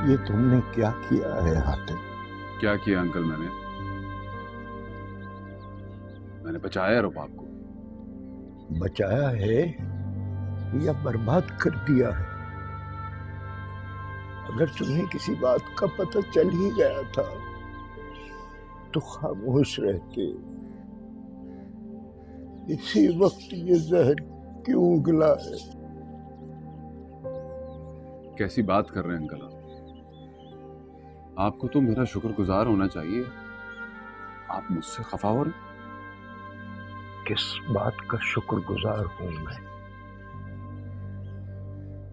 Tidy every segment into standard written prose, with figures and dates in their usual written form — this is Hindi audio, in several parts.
ये तुमने क्या किया है हातिम? क्या किया अंकल? मैंने बचाया रुबाब को। बचाया है या बर्बाद कर दिया है? अगर तुम्हें किसी बात का पता चल ही गया था तो खामोश रहते। इसी वक्त ये जहर क्यों उगला है? कैसी बात कर रहे हैं अंकल आपको तो मेरा शुक्रगुजार होना चाहिए। आप मुझसे खफा हो रहे? किस बात का शुक्रगुजार हूं मैं?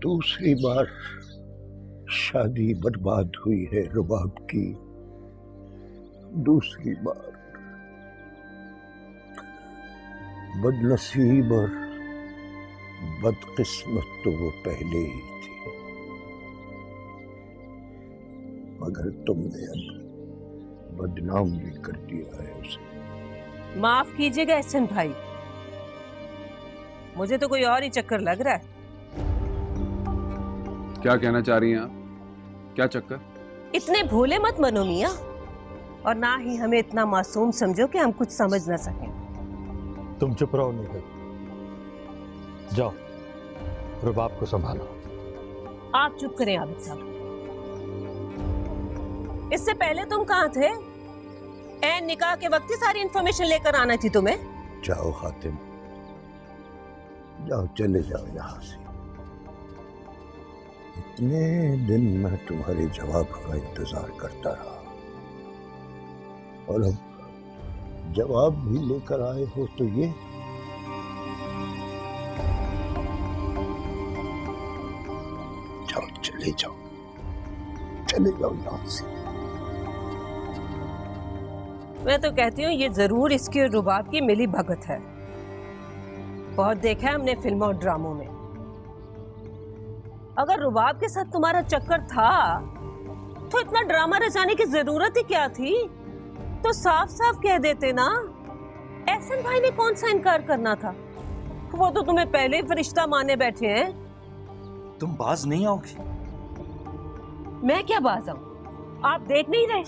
दूसरी बार शादी बर्बाद हुई है रुबाब की। दूसरी बार। बदनसीब और बदकिस्मत तो वो पहले ही थी, मगर तुमने अब बदनाम भी कर दिया है उसे। माफ कीजिएगा एहसन भाई, मुझे तो कोई और ही चक्कर लग रहा है। क्या कहना चाह रही हैं आप? क्या चक्कर? इतने भोले मत बनो मियां, और ना ही हमें इतना मासूम समझो कि हम कुछ समझ ना सकें। तुम चुप रहो निखिल, जाओ रुबाब को संभालो। आप चुप करें आबिद साहब। इससे पहले तुम कहाँ थे? ऐन निकाह के वक्त ही सारी इंफॉर्मेशन लेकर आना थी तुम्हें। जाओ हातिम, जाओ, चले जाओ यहां से। इतने दिन मैं तुम्हारे जवाब का इंतजार करता रहा, और अब जवाब भी लेकर आए हो तो ये। जाओ, चले जाओ, चले जाओ यहां से। मैं तो कहती हूँ ये जरूर इसकी और रुबाब की मिली भगत है। बहुत देखा है हमने फिल्मों और ड्रामों में। अगर रुबाब के साथ तुम्हारा चक्कर था तो इतना ड्रामा रचाने की जरूरत ही क्या थी? तो साफ साफ कह देते ना। एहसन भाई ने कौन सा इनकार करना था? वो तो तुम्हें पहले ही फरिश्ता माने बैठे हैं। तुम बाज नहीं आओगी? मैं क्या बाज आऊं? आप देख नहीं रहे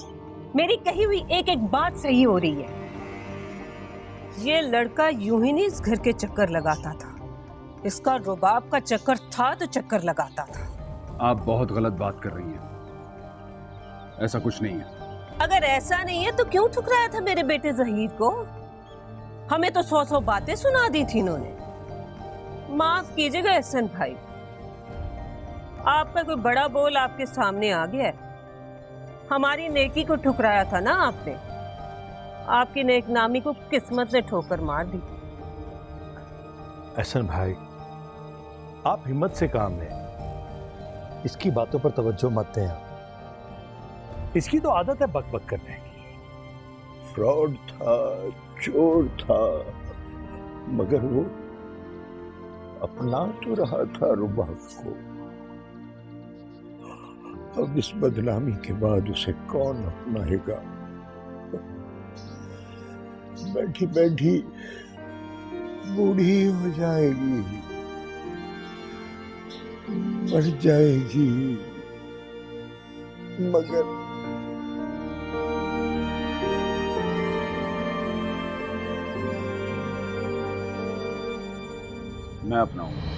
मेरी कही हुई एक एक बात सही हो रही है। ये लड़का यूं ही नहीं इस घर के चक्कर लगाता था, इसका रुबाब का चक्कर था तो चक्कर लगाता था। आप बहुत गलत बात कर रही हैं। ऐसा कुछ नहीं है। अगर ऐसा नहीं है तो क्यों ठुकराया था मेरे बेटे जहीर को? हमें तो 100 बातें सुना दी थी इन्होंने। माफ कीजिएगा एहसन भाई, आपका कोई बड़ा बोल आपके सामने आ गया है। हमारी नेकी को ठुकराया था ना आपने। आपकी नेकनामी को किस्मत ने ठोकर मार दी। एहसन भाई, आप हिम्मत से काम लें, इसकी बातों पर तवज्जो मत दें। आप, इसकी तो आदत है बक बक करने की। फ्रॉड था, चोर था, मगर वो अपना तो रहा था रुबाब को। अब इस बदनामी के बाद उसे कौन अपनाएगा? बैठी बैठी बूढ़ी हो जाएगी, मर जाएगी, मगर मैं अपनाऊंगा।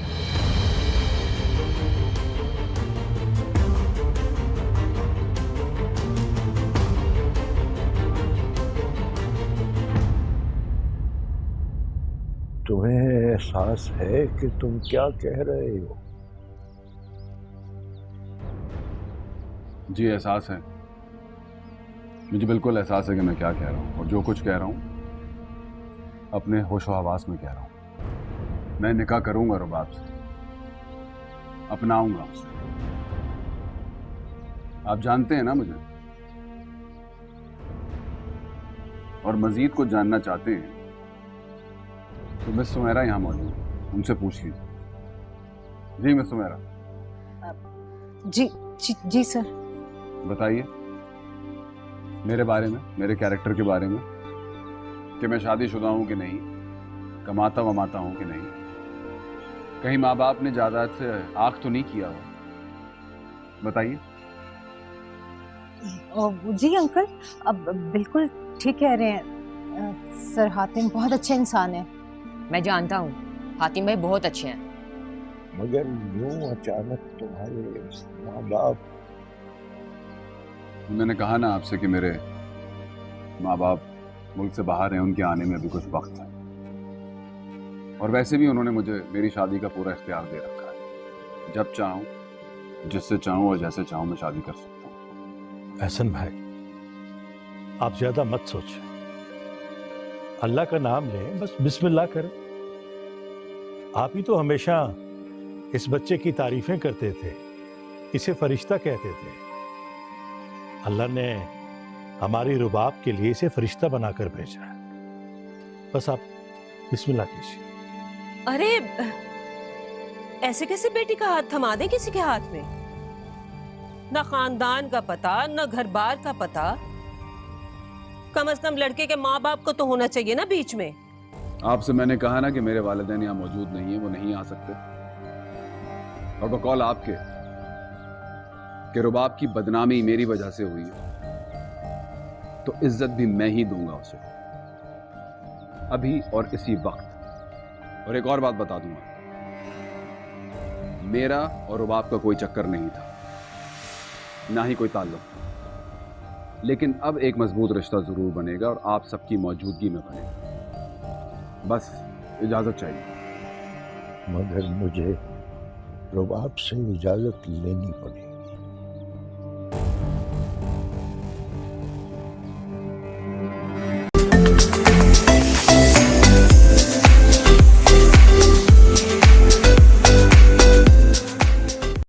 तुम्हें एहसास है कि तुम क्या कह रहे हो? जी एहसास है, मुझे बिल्कुल एहसास है कि मैं क्या कह रहा हूँ, और जो कुछ कह रहा हूँ अपने होशो हवास में कह रहा हूँ। मैं निकाह करूंगा रुबाब से, अपनाऊंगा उसे। आप जानते हैं ना मुझे, और मजीद कुछ जानना चाहते हैं तो मिस सुमेरा यहाँ मौजूद है, उनसे पूछ लीजिए। जी मिस सुमेरा। जी सर। बताइए मेरे बारे में, मेरे कैरेक्टर के बारे में, कि मैं शादीशुदा हूँ कि नहीं, कमाता वमाता हूँ कि नहीं, कहीं माँ बाप ने जायदाद से आँख तो नहीं किया हो? बताइए। जी अंकल, अब बिल्कुल ठीक कह रहे हैं। सर हातिम बहुत अच्छे इंसान है। मैं जानता हूँ हातिम भाई बहुत अच्छे हैं। मगर यूं अचानक तुम्हारे माँ बाप। मैंने कहा ना आपसे कि मेरे माँ बाप मुल्क से बाहर हैं, उनके आने में भी कुछ वक्त है। और वैसे भी उन्होंने मुझे मेरी शादी का पूरा इख्तियार दे रखा है। जब चाहूँ, जिससे चाहूँ और जैसे चाहूँ मैं शादी कर सकता हूँ। एहसन भाई, आप ज्यादा मत सोचें, अल्लाह का नाम लें, बस बिस्मिल्लाह करें। आप ही तो हमेशा इस बच्चे की तारीफें करते थे, इसे फरिश्ता कहते थे। अल्लाह ने हमारी रुबाब के लिए इसे फरिश्ता बनाकर भेजा है। बस आप बिस्मिल्लाह कीजिए। अरे ऐसे कैसे बेटी का हाथ थमा दे किसी के हाथ में? ना खानदान का पता, ना घर बार का पता। कम से कम लड़के के माँ बाप को तो होना चाहिए ना बीच में। आपसे मैंने कहा ना कि मेरे वालिदैन यहाँ मौजूद नहीं है, वो नहीं आ सकते। और बकौल आपके कि रुबाब की बदनामी मेरी वजह से हुई है, तो इज्जत भी मैं ही दूंगा उसे, अभी और इसी वक्त। और एक और बात बता दूंगा, मेरा और रुबाब का कोई चक्कर नहीं था, ना ही कोई ताल्लुक। लेकिन अब एक मजबूत रिश्ता जरूर बनेगा और आप सबकी मौजूदगी में बनेगा। बस इजाजत चाहिए। मगर मुझे रुबाब से इजाजत लेनी पड़ेगी।